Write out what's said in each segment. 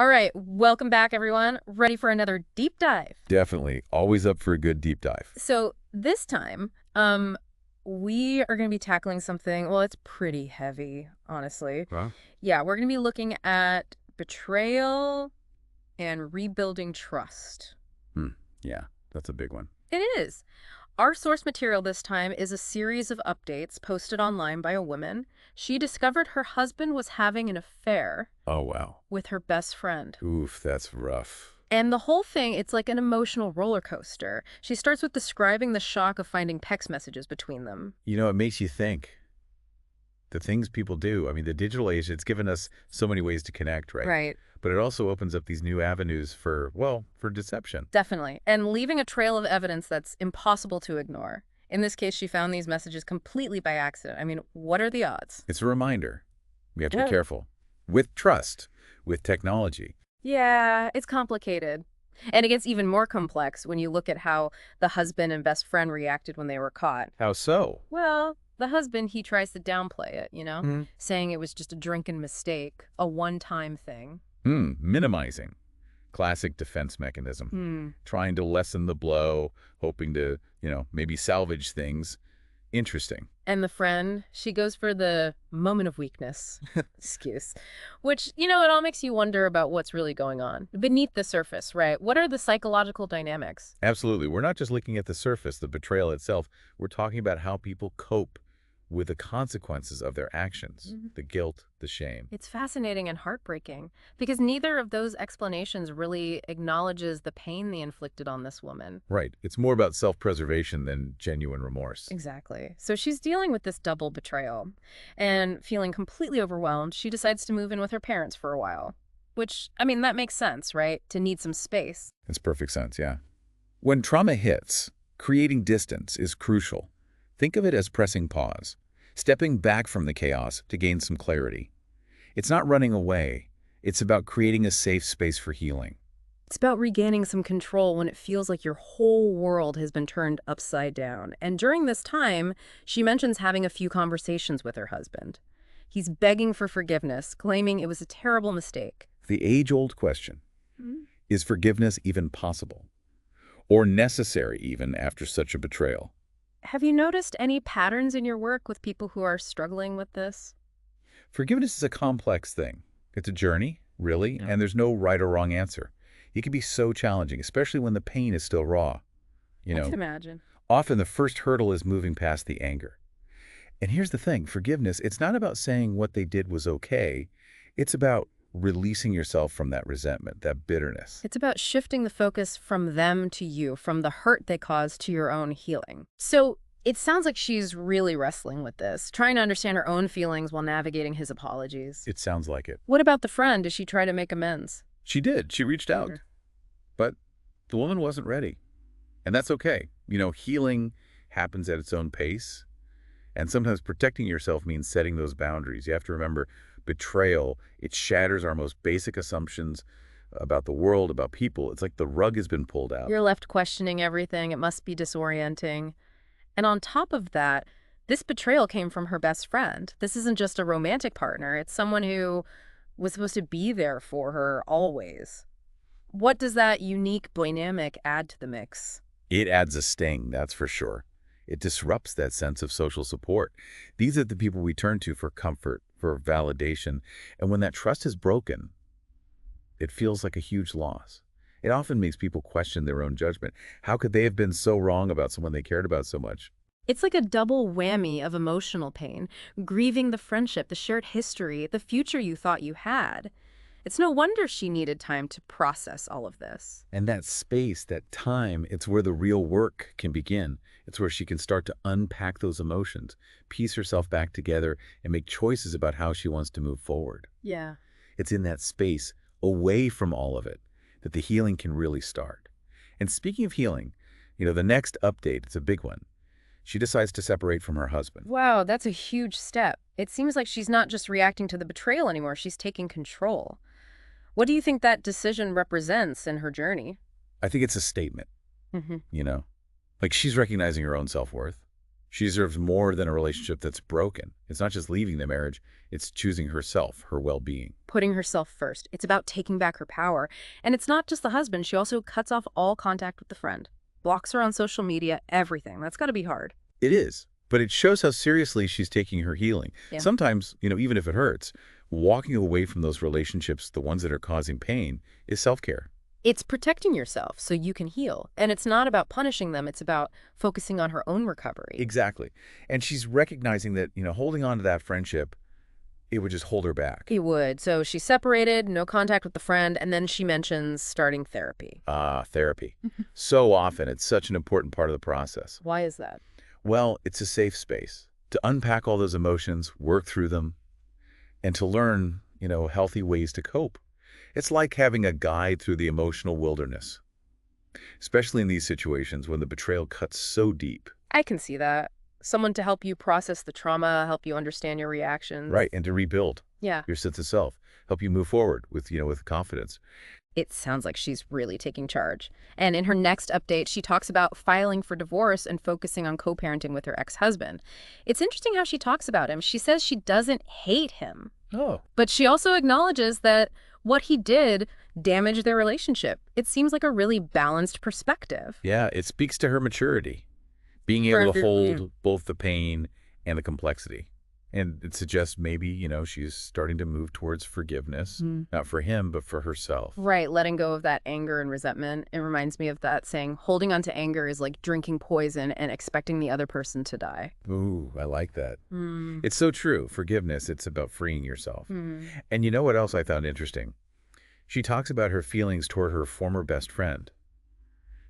All right, welcome back, everyone. Ready for another deep dive? Definitely. Always up for a good deep dive. So this time, we are going to be tackling something, well, it's pretty heavy, honestly. Huh? Yeah, we're going to be looking at betrayal and rebuilding trust. Hmm. Yeah, that's a big one. It is. Our source material this time is a series of updates posted online by a woman. She discovered her husband was having an affair Oh, wow. with her best friend. Oof, that's rough. And the whole thing, it's like an emotional roller coaster. She starts with describing the shock of finding text messages between them. It makes you think. The things people do. I mean, the digital age, it's given us so many ways to connect, right? Right. But it also opens up these new avenues for deception. Definitely. And leaving a trail of evidence that's impossible to ignore. In this case, she found these messages completely by accident. I mean, what are the odds? It's a reminder. We have to Yeah. be careful. With trust, with technology. Yeah, it's complicated. And it gets even more complex when you look at how the husband and best friend reacted when they were caught. How so? Well, the husband, he tries to downplay it, Hmm. saying it was just a drunken mistake, a one-time thing. Minimizing. Classic defense mechanism. Trying to lessen the blow, hoping to, maybe salvage things. Interesting. And the friend, she goes for the moment of weakness excuse, which, it all makes you wonder about what's really going on beneath the surface, right? What are the psychological dynamics? Absolutely. We're not just looking at the surface, the betrayal itself. We're talking about how people cope with the consequences of their actions, the guilt, the shame. It's fascinating and heartbreaking because neither of those explanations really acknowledges the pain they inflicted on this woman. Right. It's more about self-preservation than genuine remorse. Exactly. So she's dealing with this double betrayal and feeling completely overwhelmed. She decides to move in with her parents for a while, which, I mean, that makes sense, right? To need some space. It's perfect sense, yeah. When trauma hits, creating distance is crucial. Think of it as pressing pause, stepping back from the chaos to gain some clarity. It's not running away. It's about creating a safe space for healing. It's about regaining some control when it feels like your whole world has been turned upside down. And during this time, she mentions having a few conversations with her husband. He's begging for forgiveness, claiming it was a terrible mistake. The age-old question, is forgiveness even possible? Or necessary even after such a betrayal? Have you noticed any patterns in your work with people who are struggling with this? Forgiveness is a complex thing. It's a journey, really, and there's no right or wrong answer. It can be so challenging, especially when the pain is still raw. I can imagine. Often the first hurdle is moving past the anger. And here's the thing, forgiveness, it's not about saying what they did was okay. It's about releasing yourself from that resentment, that bitterness. It's about shifting the focus from them to you, from the hurt they caused to your own healing. So it sounds like she's really wrestling with this, trying to understand her own feelings while navigating his apologies. It sounds like it. What about the friend? Does she try to make amends? She did. She reached out. But the woman wasn't ready. And that's okay. Healing happens at its own pace. And sometimes protecting yourself means setting those boundaries. You have to remember, betrayal, it shatters our most basic assumptions about the world, about people. It's like the rug has been pulled out. You're left questioning everything. It must be disorienting. And on top of that, this betrayal came from her best friend. This isn't just a romantic partner. It's someone who was supposed to be there for her always. What does that unique dynamic add to the mix? It adds a sting, that's for sure. It disrupts that sense of social support. These are the people we turn to for comfort, for validation. And when that trust is broken, it feels like a huge loss. It often makes people question their own judgment. How could they have been so wrong about someone they cared about so much? It's like a double whammy of emotional pain, grieving the friendship, the shared history, the future you thought you had. It's no wonder she needed time to process all of this. And that space, that time, it's where the real work can begin. It's where she can start to unpack those emotions, piece herself back together, and make choices about how she wants to move forward. Yeah. It's in that space, away from all of it, that the healing can really start. And speaking of healing, the next update, it's a big one. She decides to separate from her husband. Wow, that's a huge step. It seems like she's not just reacting to the betrayal anymore, she's taking control. What do you think that decision represents in her journey? I think it's a statement, Like she's recognizing her own self-worth. She deserves more than a relationship that's broken. It's not just leaving the marriage, it's choosing herself, her well-being. Putting herself first. It's about taking back her power. And it's not just the husband. She also cuts off all contact with the friend, blocks her on social media, everything. That's got to be hard. It is, but it shows how seriously she's taking her healing. Yeah. Sometimes, even if it hurts, walking away from those relationships, the ones that are causing pain, is self-care. It's protecting yourself so you can heal. And it's not about punishing them. It's about focusing on her own recovery. Exactly. And she's recognizing that, holding on to that friendship, it would just hold her back. He would. So she separated, no contact with the friend, and then she mentions starting therapy. Therapy. So often, it's such an important part of the process. Why is that? Well, it's a safe space to unpack all those emotions, work through them, and to learn, healthy ways to cope. It's like having a guide through the emotional wilderness, especially in these situations when the betrayal cuts so deep. I can see that. Someone to help you process the trauma, help you understand your reactions. Right, and to rebuild Yeah. your sense of self, help you move forward with confidence. It sounds like she's really taking charge. And in her next update, she talks about filing for divorce and focusing on co-parenting with her ex-husband. It's interesting how she talks about him. She says she doesn't hate him, Oh, but she also acknowledges that what he did damaged their relationship. It seems like a really balanced perspective. yeah, it speaks to her maturity, being For able to every- hold both the pain and the complexity. And it suggests maybe, she's starting to move towards forgiveness, not for him, but for herself. Right, letting go of that anger and resentment. It reminds me of that saying, holding on to anger is like drinking poison and expecting the other person to die. Ooh, I like that. Mm. It's so true. Forgiveness, it's about freeing yourself. Mm. And you know what else I found interesting? She talks about her feelings toward her former best friend.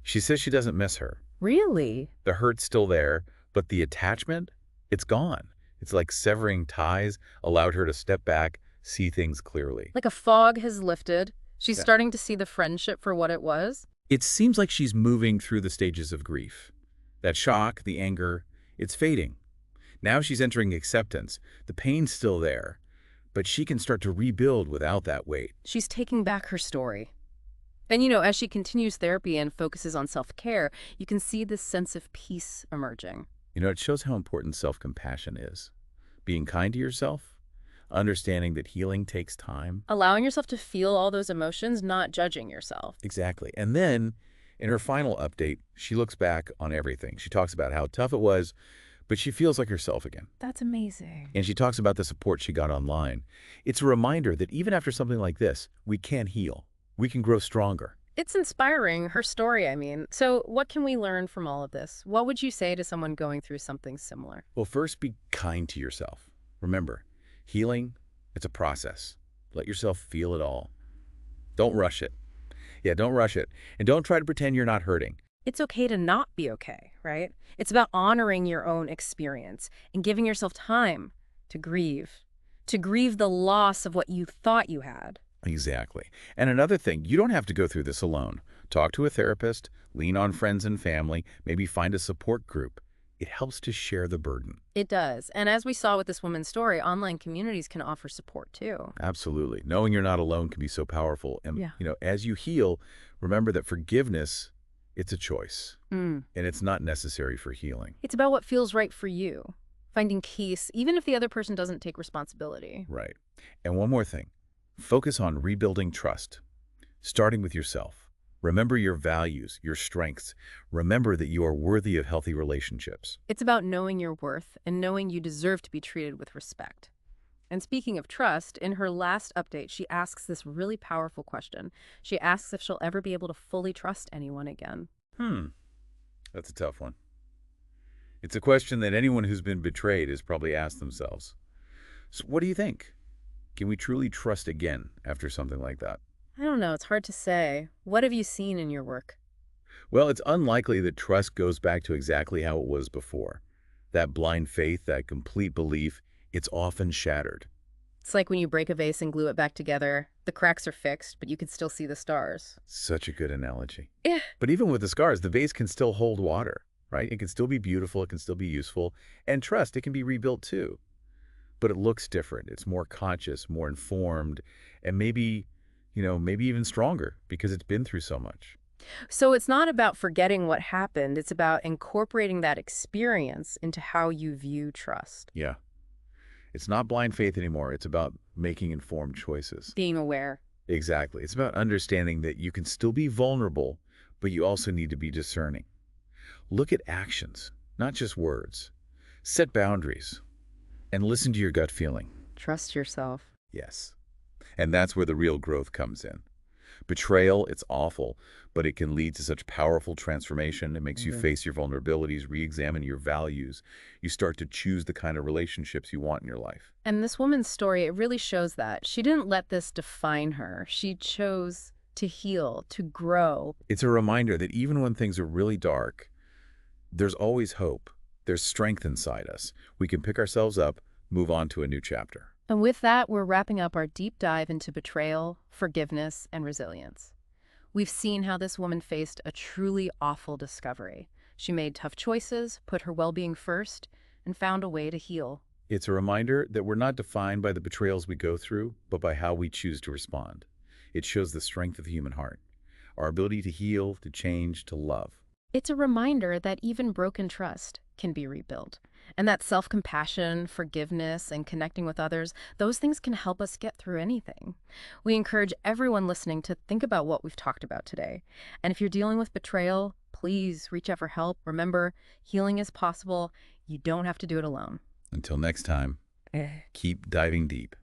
She says she doesn't miss her. Really? The hurt's still there, but the attachment, it's gone. It's like severing ties allowed her to step back, see things clearly. Like a fog has lifted. She's Yeah. starting to see the friendship for what it was. It seems like she's moving through the stages of grief. That shock, the anger, it's fading. Now she's entering acceptance. The pain's still there, but she can start to rebuild without that weight. She's taking back her story. And, as she continues therapy and focuses on self-care, you can see this sense of peace emerging. It shows how important self-compassion is. Being kind to yourself, understanding that healing takes time. Allowing yourself to feel all those emotions, not judging yourself. Exactly. And then, in her final update, she looks back on everything. She talks about how tough it was, but she feels like herself again. That's amazing. And she talks about the support she got online. It's a reminder that even after something like this, we can heal. We can grow stronger. It's inspiring, her story, I mean. So what can we learn from all of this? What would you say to someone going through something similar? Well, first, be kind to yourself. Remember, healing, it's a process. Let yourself feel it all. Don't rush it. Yeah, don't rush it. And don't try to pretend you're not hurting. It's okay to not be okay, right? It's about honoring your own experience and giving yourself time to grieve the loss of what you thought you had. Exactly. And another thing, you don't have to go through this alone. Talk to a therapist, lean on friends and family, maybe find a support group. It helps to share the burden. It does. And as we saw with this woman's story, online communities can offer support too. Absolutely. Knowing you're not alone can be so powerful. And, Yeah. As you heal, remember that forgiveness, it's a choice. Mm. And it's not necessary for healing. It's about what feels right for you. Finding peace, even if the other person doesn't take responsibility. Right. And one more thing. Focus on rebuilding trust, starting with yourself. Remember your values, your strengths. Remember that you are worthy of healthy relationships. It's about knowing your worth and knowing you deserve to be treated with respect. And speaking of trust, in her last update, she asks this really powerful question. She asks if she'll ever be able to fully trust anyone again. That's a tough one. It's a question that anyone who's been betrayed has probably asked themselves. So what do you think? Can we truly trust again after something like that? I don't know. It's hard to say. What have you seen in your work? Well, it's unlikely that trust goes back to exactly how it was before. That blind faith, that complete belief, it's often shattered. It's like when you break a vase and glue it back together. The cracks are fixed, but you can still see the stars. Such a good analogy. Yeah. But even with the scars, the vase can still hold water, right? It can still be beautiful, it can still be useful. And trust, it can be rebuilt too. But it looks different. It's more conscious, more informed, and maybe even stronger because it's been through so much. So it's not about forgetting what happened, it's about incorporating that experience into how you view trust. Yeah. It's not blind faith anymore. It's about making informed choices. Being aware. Exactly. It's about understanding that you can still be vulnerable, but you also need to be discerning. Look at actions, not just words. Set boundaries and listen to your gut feeling. Trust yourself. Yes. And that's where the real growth comes in. Betrayal, it's awful, but it can lead to such powerful transformation. It makes you face your vulnerabilities, re-examine your values. You start to choose the kind of relationships you want in your life. And this woman's story, it really shows that. She didn't let this define her. She chose to heal, to grow. It's a reminder that even when things are really dark, there's always hope. There's strength inside us. We can pick ourselves up, move on to a new chapter. And with that, we're wrapping up our deep dive into betrayal, forgiveness, and resilience. We've seen how this woman faced a truly awful discovery. She made tough choices, put her well-being first, and found a way to heal. It's a reminder that we're not defined by the betrayals we go through, but by how we choose to respond. It shows the strength of the human heart, our ability to heal, to change, to love. It's a reminder that even broken trust can be rebuilt, and that self-compassion, forgiveness, and connecting with others, those things can help us get through anything. We encourage everyone listening to think about what we've talked about today. And if you're dealing with betrayal, please reach out for help. Remember, healing is possible. You don't have to do it alone. Until next time, keep diving deep.